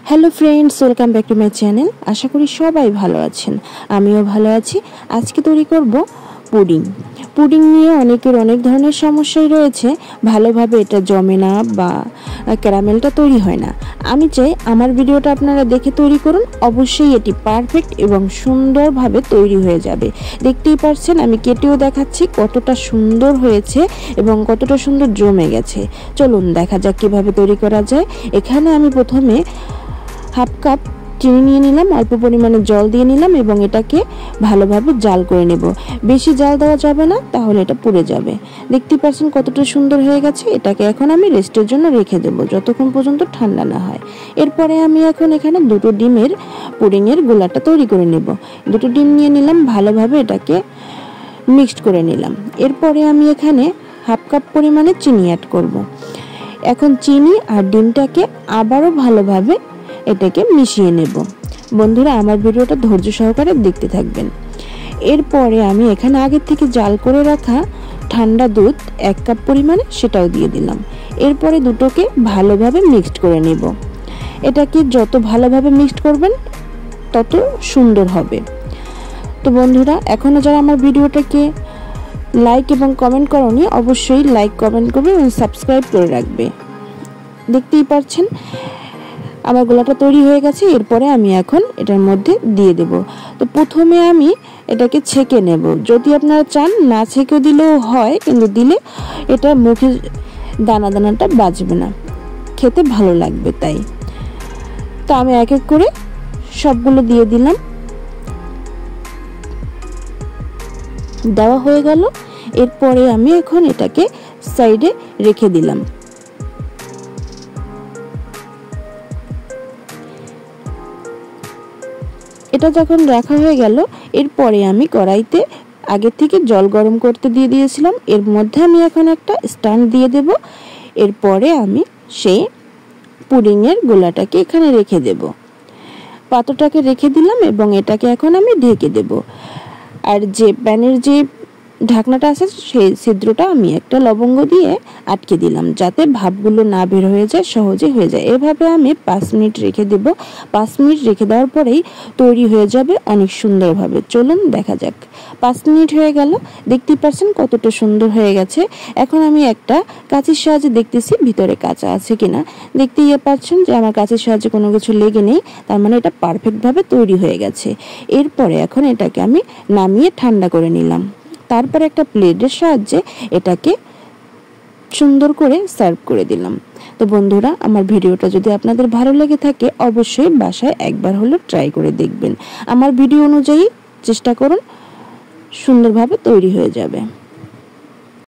Hello friends, welcome back to my channel. আশা করি সবাই ভালো আছেন, আমিও ভালো আছি। আজকে তৈরি করব পুডিং। পুডিং নিয়ে অনেকের অনেক ধরনের সমস্যাই রয়েছে, ভালোভাবে এটা জমে না বা ক্যারামেলটা তৈরি হয় না। আমি চাই আমার ভিডিওটা আপনারা দেখে তৈরি করুন, অবশ্যই এটি পারফেক্ট এবং সুন্দরভাবে তৈরি হয়ে যাবে। দেখতেই পাচ্ছেন আমি কেটেও দেখাচ্ছি কতটা সুন্দর হয়েছে এবং কতটা সুন্দর জমে গেছে। চলুন দেখা যাক কীভাবে তৈরি করা যায়। এখানে আমি প্রথমে হাফ কাপ চিনি নিয়ে নিলাম, অল্প পরিমাণে জল দিয়ে নিলাম এবং এটাকে ভালোভাবে জাল করে নেব। বেশি জাল দেওয়া যাবে না, তাহলে এটা পুড়ে যাবে। দেখতেই পাচ্ছেন কতটা সুন্দর হয়ে গেছে। এটাকে এখন আমি রেস্টের জন্য রেখে দেবো যতক্ষণ পর্যন্ত ঠান্ডা না হয়। এরপরে আমি এখন এখানে দুটো ডিমের পুডিংয়ের গোলাটা তৈরি করে নেব। দুটো ডিম নিয়ে নিলাম, ভালোভাবে এটাকে মিক্সড করে নিলাম। এরপরে আমি এখানে হাফ কাপ পরিমাণে চিনি অ্যাড করব। এখন চিনি আর ডিমটাকে আবারও ভালোভাবে এটাকে মিশিয়ে নেব। বন্ধুরা, আমার ভিডিওটা ধৈর্য সহকারে দেখতে থাকবেন। এরপরে আমি এখানে আগের থেকে জাল করে রাখা ঠান্ডা দুধ 1 কাপ পরিমাণে সেটাও দিয়ে দিলাম। এরপরে দুটোকে ভালোভাবে মিক্সড করে নেব। এটাকে যত ভালোভাবে মিক্সড করবেন তত সুন্দর হবে। তো বন্ধুরা, এখনও যারা আমার ভিডিওটাকে লাইক এবং কমেন্ট করোনি, অবশ্যই লাইক কমেন্ট করবে এবং সাবস্ক্রাইব করে রাখবে। দেখতেই পাচ্ছেন আমার গোলাটা তৈরি হয়ে গেছে। এরপরে আমি এখন এটার মধ্যে দিয়ে দেব। তো প্রথমে আমি এটাকে ছেঁকে নেব। যদি আপনারা চান না ছেঁকে দিলেও হয়, কিন্তু দিলে এটা মুখে দানা দানাটা বাজবে না, খেতে ভালো লাগবে। তাই তো আমি এক এক করে সবগুলো দিয়ে দিলাম। দেওয়া হয়ে গেল। এরপরে আমি এখন এটাকে সাইডে রেখে দিলাম। এটা যখন রাখা হয়ে গেল, এরপরে আমি কড়াইতে আগে থেকে জল গরম করতে দিয়ে দিয়েছিলাম। এর মধ্যে আমি এখন একটা স্ট্যান্ড দিয়ে দেব। এরপরে আমি সেই পুডিংয়ের গোলাটাকে এখানে রেখে দেব। পাত্রটাকে রেখে দিলাম এবং এটাকে এখন আমি ঢেকে দেব। আর যে প্যানের যে ঢাকনাটা আছে সেই ছিদ্রটা আমি একটা লবঙ্গ দিয়ে আটকে দিলাম, যাতে ভাপগুলো না বের হয়ে যায়, সহজে হয়ে যায়। এভাবে আমি 5 মিনিট রেখে দেব। 5 মিনিট রেখে দেওয়ার পরেই তৈরি হয়ে যাবে অনেক সুন্দরভাবে। চলুন দেখা যাক। 5 মিনিট হয়ে গেল। দেখতেই পাচ্ছেন কতটা সুন্দর হয়ে গেছে। এখন আমি একটা কাঁচির সাহায্যে দেখতেছি ভিতরে কাঁচা আছে কিনা। দেখতেই পাচ্ছেন যে আমার কাঁচির সাহায্যে কোনো কিছু লেগে নেই, তার মানে এটা পারফেক্টভাবে তৈরি হয়ে গেছে। এরপরে এখন এটাকে আমি নামিয়ে ঠান্ডা করে নিলাম। তারপরে একটা প্লেটের সাহায্যে এটাকে সুন্দর করে সার্ভ করে দিলাম। তো বন্ধুরা, আমার ভিডিওটা যদি আপনাদের ভালো লেগে থাকে, অবশ্যই বাসায় একবার হলেও ট্রাই করে দেখবেন। আমার ভিডিও অনুযায়ী চেষ্টা করুন, সুন্দরভাবে তৈরি হয়ে যাবে।